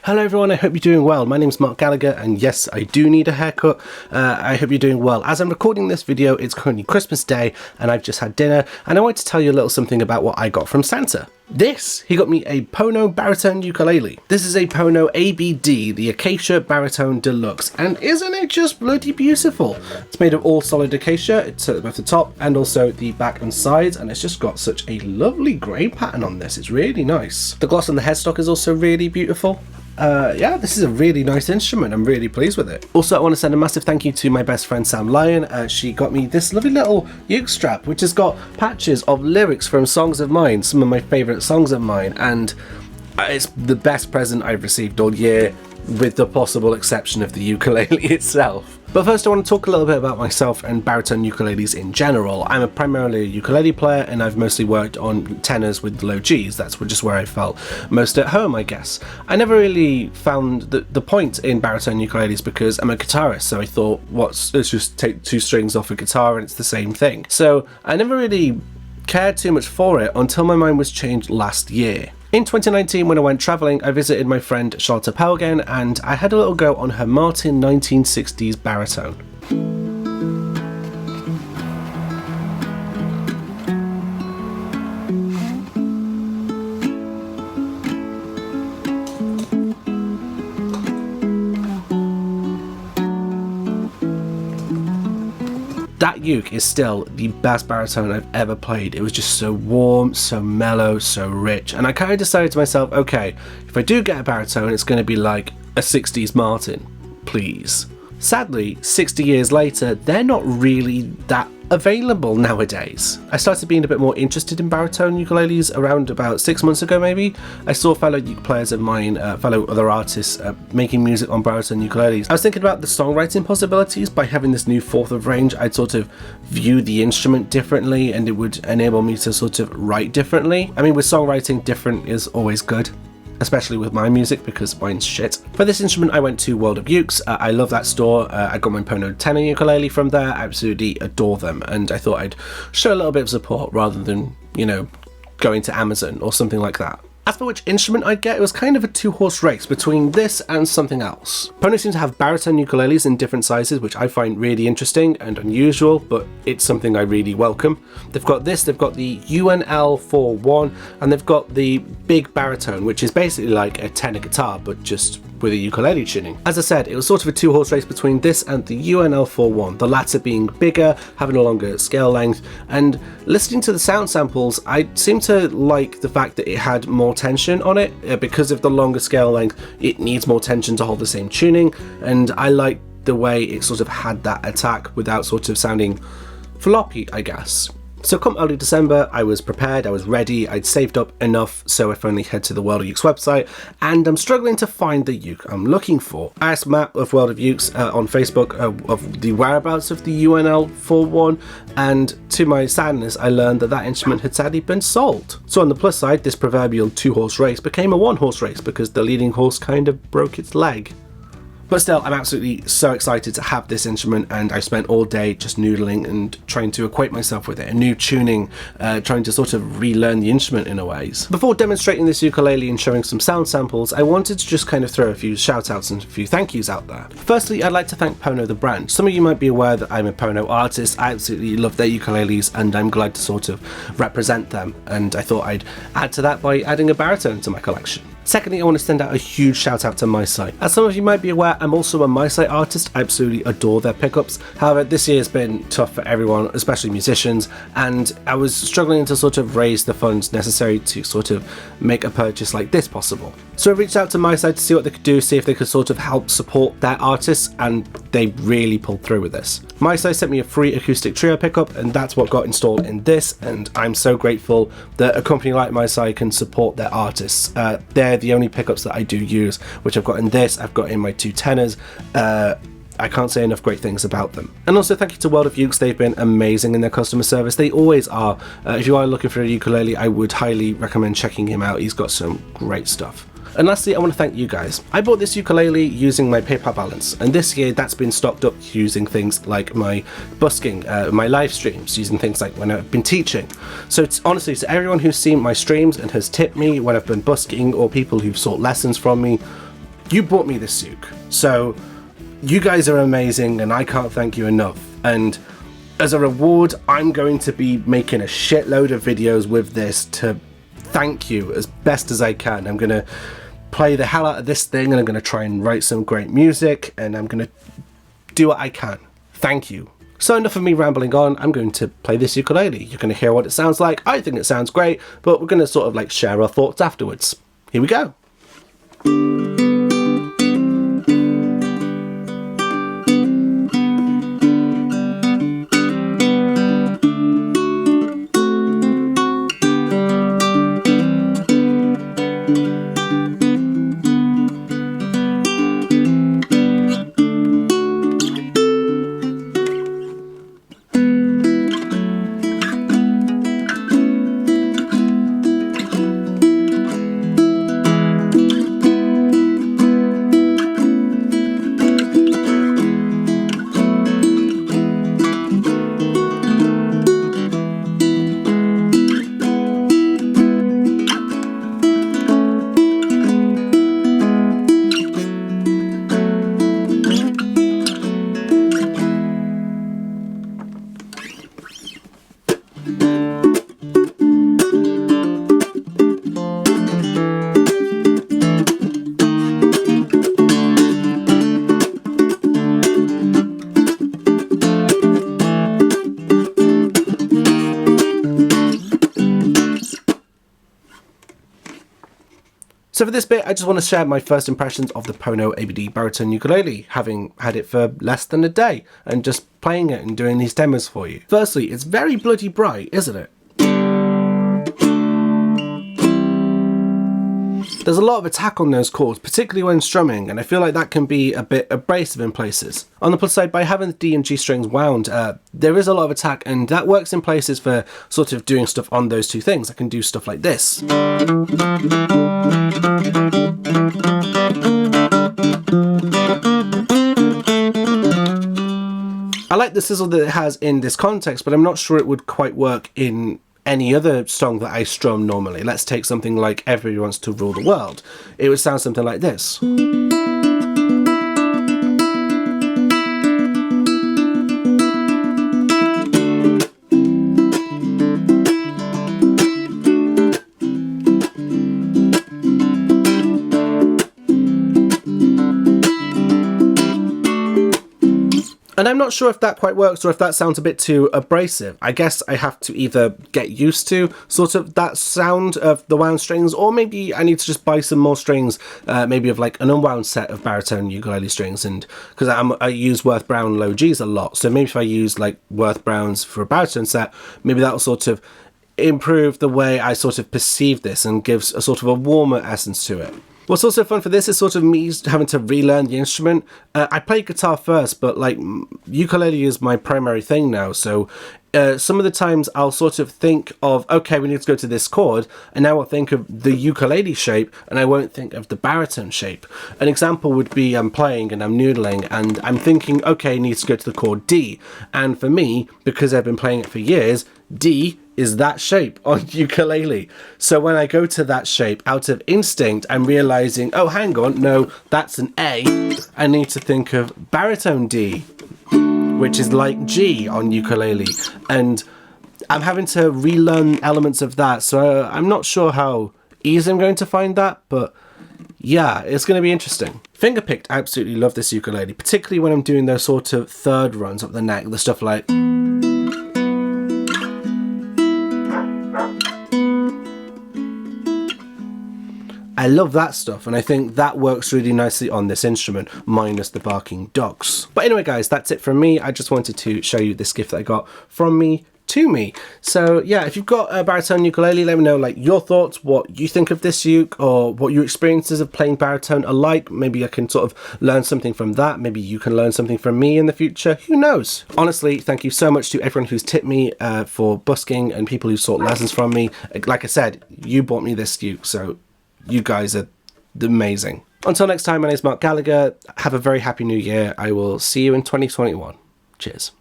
Hello everyone, I hope you're doing well. My name's Marc Gallagher and yes, I do need a haircut. I hope you're doing well. As I'm recording this video, it's currently Christmas Day and I've just had dinner and I want to tell you a little something about what I got from Santa. He got me a Pono Baritone ukulele. This is a Pono ABD, the Acacia Baritone Deluxe, and isn't it just bloody beautiful? It's made of all solid acacia, it's at both the top and also the back and sides, and it's just got such a lovely grey pattern on this. It's really nice. The gloss on the headstock is also really beautiful. Yeah, this is a really nice instrument. I'm really pleased with it. Also, I want to send a massive thank you to my best friend Sam Lyon. She got me this lovely little uke strap, which has got patches of lyrics from songs of mine, some of my favourite songs of mine, and it's the best present I've received all year, with the possible exception of the ukulele itself. But first I want to talk a little bit about myself and baritone ukuleles in general. I'm primarily a ukulele player and I've mostly worked on tenors with low Gs. That's just where I felt most at home, I guess. I never really found the point in baritone ukuleles because I'm a guitarist, so I thought, let's just take two strings off a guitar and it's the same thing. So I never really cared too much for it until my mind was changed last year. In 2019, when I went travelling, I visited my friend Charlotte Pelgin and I had a little go on her Martin 1960s baritone. That uke is still the best baritone I've ever played. It was just so warm, so mellow, so rich, and I kind of decided to myself, okay, if I do get a baritone, it's going to be like a 60s Martin, please. Sadly, 60 years later, they're not really that available nowadays. I started being a bit more interested in baritone ukuleles around about 6 months ago maybe. I saw fellow uke players of mine, fellow other artists making music on baritone ukuleles. I was thinking about the songwriting possibilities. By having this new fourth of range, I'd sort of view the instrument differently and it would enable me to sort of write differently. I mean, with songwriting, different is always good, especially with my music because mine's shit. For this instrument I went to World of Ukes. I love that store. I got my Pono tenor ukulele from there. I absolutely adore them and I thought I'd show a little bit of support rather than, you know, going to Amazon or something like that. As for which instrument I'd get, it was kind of a two-horse race between this and something else. Pono seems to have baritone ukuleles in different sizes, which I find really interesting and unusual, but it's something I really welcome. They've got this, they've got the UNL41, and they've got the big baritone, which is basically like a tenor guitar, but just with a ukulele tuning. As I said, it was sort of a two-horse race between this and the UNL41, the latter being bigger, having a longer scale length, and listening to the sound samples, I seem to like the fact that it had more tension on it. Because of the longer scale length, it needs more tension to hold the same tuning, and I like the way it sort of had that attack without sort of sounding floppy, I guess. So come early December, I was prepared, I was ready, I'd saved up enough, so I finally head to the World of Ukes website, and I'm struggling to find the uke I'm looking for. I asked Matt of World of Ukes on Facebook of the whereabouts of the UNL41, and to my sadness, I learned that that instrument had sadly been sold. So on the plus side, this proverbial two-horse race became a one-horse race because the leading horse kind of broke its leg. But still, I'm absolutely so excited to have this instrument, and I spent all day just noodling and trying to acquaint myself with it, a new tuning, trying to sort of relearn the instrument in a ways. Before demonstrating this ukulele and showing some sound samples, I wanted to just kind of throw a few shout outs and a few thank yous out there. Firstly, I'd like to thank Pono the brand. Some of you might be aware that I'm a Pono artist. I absolutely love their ukuleles and I'm glad to sort of represent them, and I thought I'd add to that by adding a baritone to my collection. Secondly, I want to send out a huge shout out to MiSi. As some of you might be aware, I'm also a MiSi artist. I absolutely adore their pickups. However, this year has been tough for everyone, especially musicians, and I was struggling to sort of raise the funds necessary to sort of make a purchase like this possible. So I reached out to MiSi to see what they could do, see if they could sort of help support their artists, and they really pulled through with this. MiSi sent me a free Acoustic Trio pickup, and that's what got installed in this, and I'm so grateful that a company like MiSi can support their artists. They're the only pickups that I do use, which I've got in this, I've got in my two tenors. I can't say enough great things about them. And also thank you to World of Ukes, they've been amazing in their customer service. They always are. If you are looking for a ukulele, I would highly recommend checking him out. He's got some great stuff. And lastly, I want to thank you guys. I bought this ukulele using my PayPal balance, and this year that's been stocked up using things like my busking, my live streams, using things like when I've been teaching. So it's honestly, to everyone who's seen my streams and has tipped me when I've been busking, or people who've sought lessons from me, you bought me this uke, so you guys are amazing and I can't thank you enough. And as a reward, I'm going to be making a shitload of videos with this to thank you as best as I can. I'm going to play the hell out of this thing, and I'm going to try and write some great music, and I'm going to do what I can. Thank you. So enough of me rambling on, I'm going to play this ukulele. You're going to hear what it sounds like. I think it sounds great, but we're going to sort of like share our thoughts afterwards. Here we go. So for this bit, I just want to share my first impressions of the Pono ABD Baritone ukulele, having had it for less than a day, and just playing it and doing these demos for you. Firstly, it's very bloody bright, isn't it? There's a lot of attack on those chords, particularly when strumming, and I feel like that can be a bit abrasive in places. On the plus side, by having the D and G strings wound, there is a lot of attack, and that works in places for sort of doing stuff on those two things. I can do stuff like this. I like the sizzle that it has in this context, but I'm not sure it would quite work in any other song that I strum normally. Let's take something like Everybody Wants to Rule the World. It would sound something like this. And I'm not sure if that quite works or if that sounds a bit too abrasive. I guess I have to either get used to sort of that sound of the wound strings, or maybe I need to just buy some more strings, maybe of like an unwound set of baritone ukulele strings, and because I use Worth Brown low Gs a lot, so maybe if I use like Worth Browns for a baritone set, maybe that'll sort of improve the way I sort of perceive this and gives a sort of a warmer essence to it. What's also fun for this is sort of me having to relearn the instrument. I played guitar first, but like ukulele is my primary thing now, so some of the times I'll sort of think of, okay, we need to go to this chord, and now I'll think of the ukulele shape, and I won't think of the baritone shape. An example would be I'm playing and I'm noodling, and I'm thinking, okay, I need to go to the chord D, and for me, because I've been playing it for years, D is that shape on ukulele. So when I go to that shape, out of instinct, I'm realizing, oh, hang on, no, that's an A. I need to think of baritone D, which is like G on ukulele. And I'm having to relearn elements of that. So I'm not sure how easy I'm going to find that, but yeah, it's going to be interesting. Fingerpicked, I absolutely love this ukulele, particularly when I'm doing those sort of third runs up the neck, the stuff like... I love that stuff, and I think that works really nicely on this instrument, minus the barking dogs. But anyway guys, that's it from me. I just wanted to show you this gift that I got from me to me. So yeah, if you've got a baritone ukulele, let me know like your thoughts, what you think of this uke, or what your experiences of playing baritone are like. Maybe I can sort of learn something from that. Maybe you can learn something from me in the future. Who knows? Honestly, thank you so much to everyone who's tipped me for busking and people who sought lessons from me. Like I said, you bought me this uke, so you guys are amazing. Until next time, my name is Marc Gallagher. Have a very happy new year. I will see you in 2021. Cheers.